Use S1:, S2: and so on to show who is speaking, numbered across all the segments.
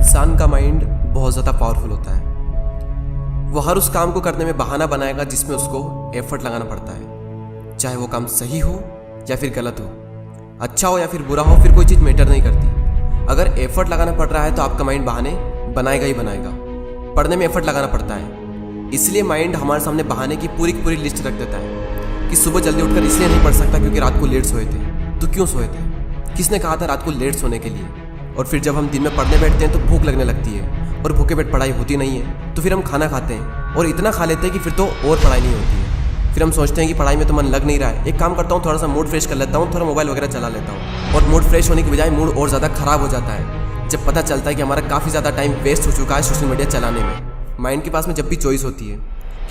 S1: इंसान का माइंड बहुत ज़्यादा पावरफुल होता है। वो हर उस काम को करने में बहाना बनाएगा जिसमें उसको एफर्ट लगाना पड़ता है, चाहे वो काम सही हो या फिर गलत हो, अच्छा हो या फिर बुरा हो, फिर कोई चीज़ मैटर नहीं करती। अगर एफर्ट लगाना पड़ रहा है तो आपका माइंड बहाने बनाएगा ही बनाएगा। पढ़ने में एफर्ट लगाना पड़ता है, इसलिए माइंड हमारे सामने बहाने की पूरी लिस्ट रख देता है कि सुबह जल्दी उठकर इसलिए नहीं पढ़ सकता क्योंकि रात को लेट सोए थे। तो क्यों सोए थे? किसने कहा था रात को लेट सोने के लिए? और फिर जब हम दिन में पढ़ने बैठते हैं तो भूख लगने लगती है और भूखे पेट पढ़ाई होती नहीं है, तो फिर हम खाना खाते हैं और इतना खा लेते हैं कि फिर तो और पढ़ाई नहीं होती है। फिर हम सोचते हैं कि पढ़ाई में तो मन लग नहीं रहा है, एक काम करता हूँ, थोड़ा सा मूड फ्रेश कर लेता हूँ, थोड़ा मोबाइल वगैरह चला लेता हूँ। और मूड फ्रेश होने की बजाय मूड और ज़्यादा ख़राब हो जाता है जब पता चलता है कि हमारा काफ़ी ज़्यादा टाइम वेस्ट हो चुका है सोशल मीडिया चलाने में। माइंड के पास में जब भी चॉइस होती है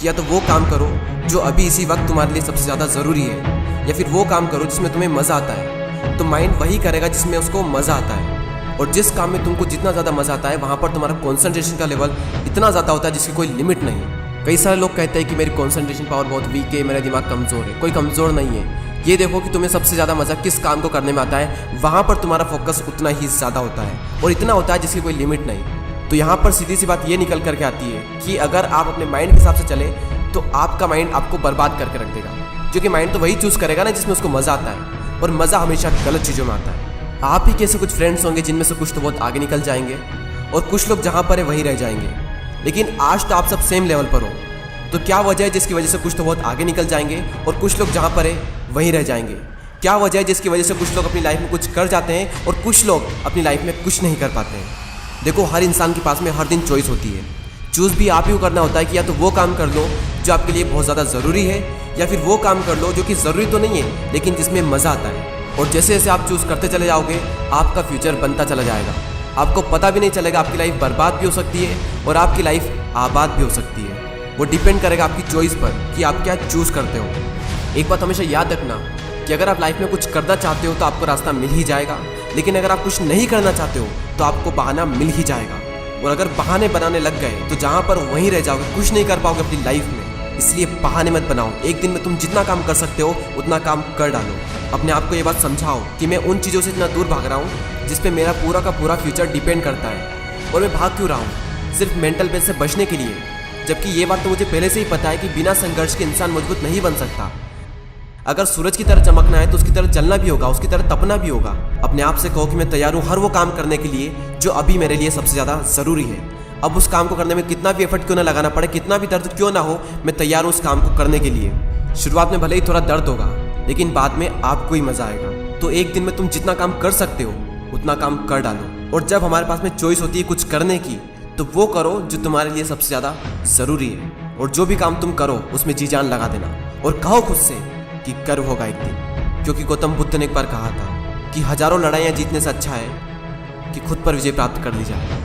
S1: कि या तो वो काम करो जो अभी इसी वक्त तुम्हारे लिए सबसे ज़्यादा ज़रूरी है, या फिर वो काम करो जिसमें तुम्हें मज़ा आता है, तो माइंड वही करेगा जिसमें उसको मज़ा आता है। और जिस काम में तुमको जितना ज़्यादा मज़ा आता है वहाँ पर तुम्हारा कॉन्सेंट्रेशन का लेवल इतना ज़्यादा होता है जिसकी कोई लिमिट नहीं। कई सारे लोग कहते हैं कि मेरी कॉन्सेंट्रेशन पावर बहुत वीक है, मेरा दिमाग कमज़ोर है। कोई कमज़ोर नहीं है। ये देखो कि तुम्हें सबसे ज़्यादा मज़ा किस काम को करने में आता है, वहाँ पर तुम्हारा फोकस उतना ही ज़्यादा होता है और इतना होता है जिसकी कोई लिमिट नहीं। तो यहाँ पर सीधी सी बात ये निकल करके आती है कि अगर आप अपने माइंड के हिसाब से चले तो आपका माइंड आपको बर्बाद करके रख देगा, क्योंकि माइंड तो वही चूज़ करेगा ना जिसमें उसको मज़ा आता है, और मज़ा हमेशा गलत चीज़ों में आता है। आप ही कैसे कुछ फ्रेंड्स होंगे जिनमें से कुछ तो बहुत आगे निकल जाएंगे और कुछ लोग जहाँ पर है वहीं रह जाएंगे। लेकिन आज तो आप सब सेम लेवल पर हो, तो क्या वजह है जिसकी वजह से कुछ तो बहुत आगे निकल जाएंगे और कुछ लोग जहाँ पर है वहीं रह जाएंगे? क्या वजह है जिसकी वजह से कुछ लोग अपनी लाइफ में कुछ कर जाते हैं और कुछ लोग अपनी लाइफ में कुछ नहीं कर पाते हैं? देखो, हर इंसान के पास में हर दिन चॉइस होती है। चूज़ भी आप ही को करना होता है कि या तो वो काम कर लो जो आपके लिए बहुत ज़्यादा ज़रूरी है, या फिर वो काम कर लो जो कि ज़रूरी तो नहीं है लेकिन जिसमें मज़ा आता है। और जैसे जैसे आप चूज़ करते चले जाओगे आपका फ्यूचर बनता चला जाएगा। आपको पता भी नहीं चलेगा, आपकी लाइफ बर्बाद भी हो सकती है और आपकी लाइफ आबाद भी हो सकती है। वो डिपेंड करेगा आपकी चॉइस पर कि आप क्या चूज़ करते हो। एक बात हमेशा याद रखना कि अगर आप लाइफ में कुछ करना चाहते हो तो आपको रास्ता मिल ही जाएगा, लेकिन अगर आप कुछ नहीं करना चाहते हो तो आपको बहाना मिल ही जाएगा। और अगर बहाने बनाने लग गए तो जहाँ पर वहीं रह जाओगे, कुछ नहीं कर पाओगे अपनी लाइफ में। इसलिए बहाने मत बनाओ। एक दिन में तुम जितना काम कर सकते हो उतना काम कर डालो। अपने आप को ये बात समझाओ कि मैं उन चीज़ों से इतना दूर भाग रहा हूँ जिस पे मेरा पूरा का पूरा फ्यूचर डिपेंड करता है, और मैं भाग क्यों रहा हूँ? सिर्फ मेंटल पेन से बचने के लिए। जबकि ये बात तो मुझे पहले से ही पता है कि बिना संघर्ष के इंसान मजबूत नहीं बन सकता। अगर सूरज की तरह चमकना है तो उसकी तरह जलना भी होगा, उसकी तरह तपना भी होगा। अपने आप से कहो कि मैं तैयार हूँ हर वो काम करने के लिए जो अभी मेरे लिए सबसे ज़्यादा ज़रूरी है। अब उस काम को करने में कितना भी एफर्ट क्यों ना लगाना पड़े, कितना भी दर्द क्यों ना हो, मैं तैयार हूँ उस काम को करने के लिए। शुरुआत में भले ही थोड़ा दर्द होगा लेकिन बाद में आपको ही मज़ा आएगा। तो एक दिन में तुम जितना काम कर सकते हो उतना काम कर डालो। और जब हमारे पास में चॉइस होती है कुछ करने की, तो वो करो जो तुम्हारे लिए सबसे ज़्यादा ज़रूरी है। और जो भी काम तुम करो उसमें जी जान लगा देना और कहो खुद से कि गर्व होगा एक दिन। क्योंकि गौतम बुद्ध ने एक बार कहा था कि हजारों लड़ाइयाँ जीतने से अच्छा है कि खुद पर विजय प्राप्त कर ली जाए।